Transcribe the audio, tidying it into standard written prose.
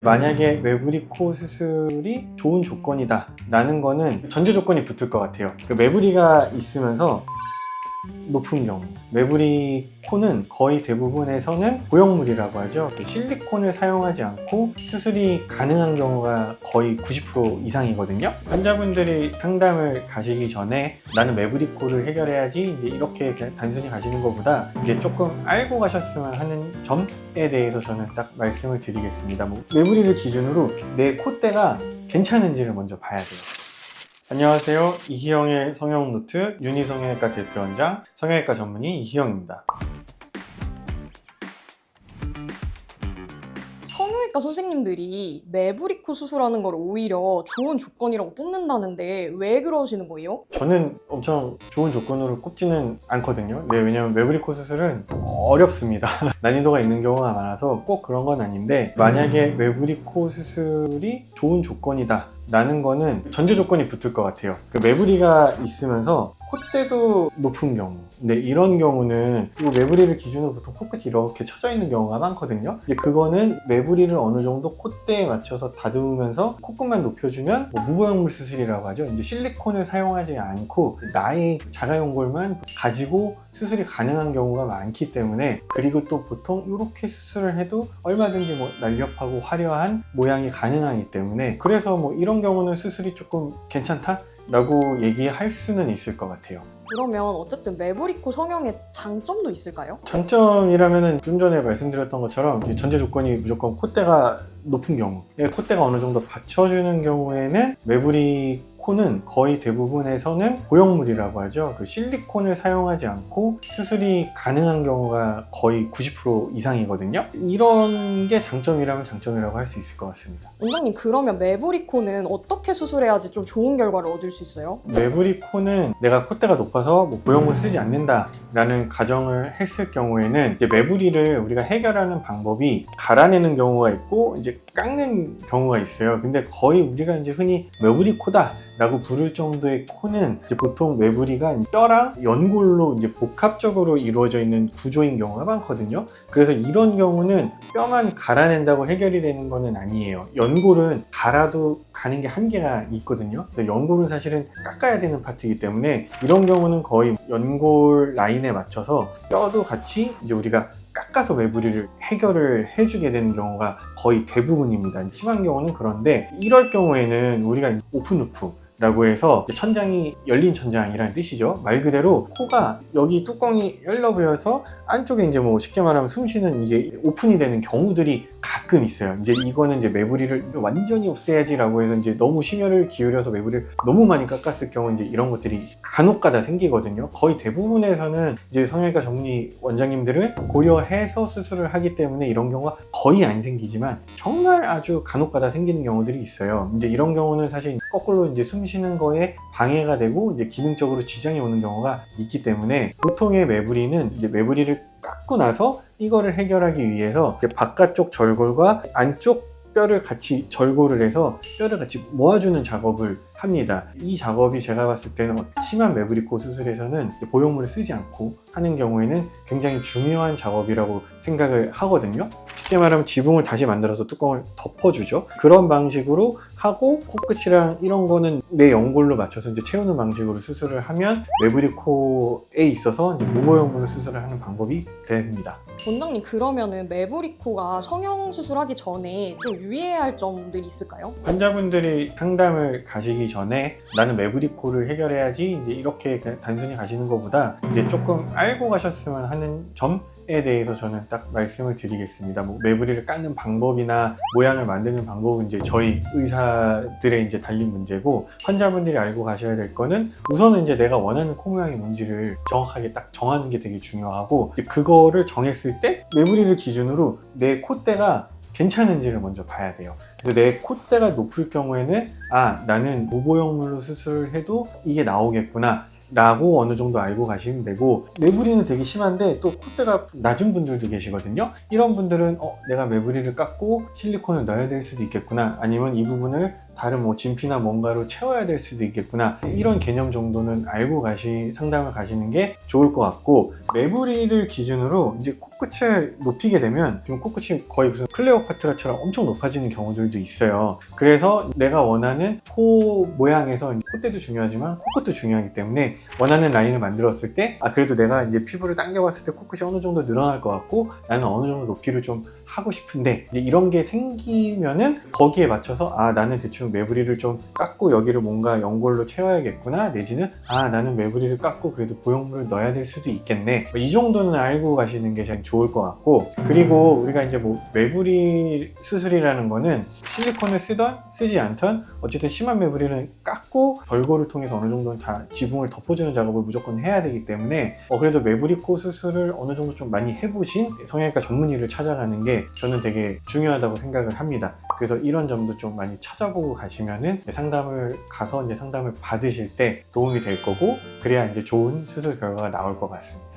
만약에 매부리 코 수술이 좋은 조건이다 라는 거는 전제 조건이 붙을 것 같아요. 매부리가 있으면서 높은 경우, 매부리 코는 거의 대부분에서는 고형물이라고 하죠. 실리콘을 사용하지 않고 수술이 가능한 경우가 거의 90% 이상이거든요. 환자분들이 상담을 가시기 전에 나는 매부리 코를 해결해야지 이제 이렇게 그냥 단순히 가시는 것보다 이제 조금 알고 가셨으면 하는 점에 대해서 저는 딱 말씀을 드리겠습니다. 매부리를 기준으로 내 콧대가 괜찮은지를 먼저 봐야 돼요. 안녕하세요. 이희영의 성형노트 윤희성형외과 대표원장 성형외과 전문의 이희영입니다. 성형외과 선생님들이 매부리 코 수술하는 걸 오히려 좋은 조건이라고 뽑는다는데 왜 그러시는 거예요? 저는 엄청 좋은 조건으로 꼽지는 않거든요. 네, 왜냐면 매부리 코 수술은 어렵습니다. 난이도가 있는 경우가 많아서 꼭 그런 건 아닌데, 만약에 매부리 코 수술이 좋은 조건이다 라는 거는 전제 조건이 붙을 것 같아요. 매부리가 있으면서 콧대도 높은 경우, 근데 이런 경우는 이 매부리를 기준으로 보통 코끝이 이렇게 쳐져 있는 경우가 많거든요. 근데 그거는 매부리를 어느 정도 콧대에 맞춰서 다듬으면서 코끝만 높여주면 무보형물 수술이라고 하죠. 이제 실리콘을 사용하지 않고 나의 자가연골만 가지고 수술이 가능한 경우가 많기 때문에, 그리고 또 보통 이렇게 수술을 해도 얼마든지 날렵하고 화려한 모양이 가능하기 때문에, 그래서 이런 경우는 수술이 조금 괜찮다? 라고 얘기할 수는 있을 것 같아요. 그러면 어쨌든 매부리 코 성형의 장점도 있을까요? 장점이라면은 좀 전에 말씀드렸던 것처럼 전제 조건이 무조건 콧대가 높은 경우, 콧대가 어느 정도 받쳐주는 경우에는 매부리 코는 거의 대부분에서는 고형물이라고 하죠. 실리콘을 사용하지 않고 수술이 가능한 경우가 거의 90% 이상이거든요. 이런 게 장점이라면 장점이라고 할 수 있을 것 같습니다. 원장님, 그러면 매부리 코는 어떻게 수술해야지 좀 좋은 결과를 얻을 수 있어요? 매부리 코는 내가 콧대가 높아서 고형물을 쓰지 않는다 라는 가정을 했을 경우에는, 이제 매부리를 우리가 해결하는 방법이 갈아내는 경우가 있고 이제 깎는 경우가 있어요. 근데 거의 우리가 이제 흔히 매부리 코다 라고 부를 정도의 코는 이제 보통 매부리가 뼈랑 연골로 이제 복합적으로 이루어져 있는 구조인 경우가 많거든요. 그래서 이런 경우는 뼈만 갈아낸다고 해결이 되는 거는 아니에요. 연골은 갈아도 가는 게 한계가 있거든요. 연골은 사실은 깎아야 되는 파트이기 때문에 이런 경우는 거의 연골 라인에 맞춰서 뼈도 같이 이제 우리가 깎아서 매부리를 해결을 해주게 되는 경우가 거의 대부분입니다. 심한 경우는 그런데, 이럴 경우에는 우리가 오픈 루프 라고 해서 천장이 열린 천장이라는 뜻이죠. 말 그대로 코가 여기 뚜껑이 열려버려서 안쪽에 이제 쉽게 말하면 숨 쉬는 이게 오픈이 되는 경우들이 가끔 있어요. 이제 이거는 이제 매부리를 완전히 없애야지라고 해서 이제 너무 심혈을 기울여서 매부리를 너무 많이 깎았을 경우 이제 이런 것들이 간혹가다 생기거든요. 거의 대부분에서는 이제 성형외과 전문의 원장님들은 고려해서 수술을 하기 때문에 이런 경우가 거의 안 생기지만, 정말 아주 간혹가다 생기는 경우들이 있어요. 이제 이런 경우는 사실 거꾸로 이제 숨 쉬는 거에 방해가 되고 이제 기능적으로 지장이 오는 경우가 있기 때문에, 보통의 매부리는 이제 매부리를 깎고 나서 이거를 해결하기 위해서 바깥쪽 절골과 안쪽 뼈를 같이 절골을 해서 뼈를 같이 모아주는 작업을 합니다. 이 작업이 제가 봤을 때는 심한 매부리 코 수술에서는 보형물을 쓰지 않고 하는 경우에는 굉장히 중요한 작업이라고 생각을 하거든요. 쉽게 말하면 지붕을 다시 만들어서 뚜껑을 덮어주죠. 그런 방식으로 하고 코끝이랑 이런 거는 내 연골로 맞춰서 이제 채우는 방식으로 수술을 하면 매부리 코에 있어서 이제 무보형물로 수술을 하는 방법이 됩니다. 원장님, 그러면은 매부리 코가 성형 수술하기 전에 좀 유의해야 할 점들이 있을까요? 환자분들이 상담을 가시기 전에 나는 매부리 코를 해결해야지 이제 이렇게 그냥 단순히 가시는 것보다 이제 조금 알고 가셨으면 하는 점에 대해서 저는 딱 말씀을 드리겠습니다. 매부리를 깎는 방법이나 모양을 만드는 방법은 이제 저희 의사들의 이제 달린 문제고, 환자분들이 알고 가셔야 될 거는 우선은 이제 내가 원하는 코 모양이 뭔지를 정확하게 딱 정하는 게 되게 중요하고, 그거를 정했을 때 매부리를 기준으로 내 콧대가 괜찮은지를 먼저 봐야 돼요. 그래서 내 콧대가 높을 경우에는 나는 무보형물로 수술을 해도 이게 나오겠구나 라고 어느 정도 알고 가시면 되고, 매부리는 되게 심한데 또 콧대가 낮은 분들도 계시거든요. 이런 분들은 내가 매부리를 깎고 실리콘을 넣어야 될 수도 있겠구나, 아니면 이 부분을 다른 뭐 진피나 뭔가로 채워야 될 수도 있겠구나, 이런 개념 정도는 알고 상담을 가시는 게 좋을 것 같고, 매부리를 기준으로 이제 코끝을 높이게 되면 지금 코끝이 거의 무슨 클레오파트라처럼 엄청 높아지는 경우들도 있어요. 그래서 내가 원하는 코 모양에서 콧대도 중요하지만 코끝도 중요하기 때문에 원하는 라인을 만들었을 때 그래도 내가 이제 피부를 당겨봤을 때 코끝이 어느 정도 늘어날 것 같고 나는 어느 정도 높이를 좀 하고 싶은데, 이제 이런 게 생기면은 거기에 맞춰서 나는 대충 매부리를 좀 깎고 여기를 뭔가 연골로 채워야겠구나, 내지는 나는 매부리를 깎고 그래도 보형물을 넣어야 될 수도 있겠네, 이 정도는 알고 가시는 게 제일 좋을 것 같고, 그리고 우리가 이제 뭐 매부리 수술이라는 거는 실리콘을 쓰던 쓰지 않던 어쨌든 심한 매부리는 깎고 절골을 통해서 어느 정도는 다 지붕을 덮어주는 작업을 무조건 해야 되기 때문에 그래도 매부리 코 수술을 어느 정도 좀 많이 해보신 성형외과 전문의를 찾아가는 게 저는 되게 중요하다고 생각을 합니다. 그래서 이런 점도 좀 많이 찾아보고 가시면은 상담을 받으실 때 도움이 될 거고, 그래야 이제 좋은 수술 결과가 나올 것 같습니다.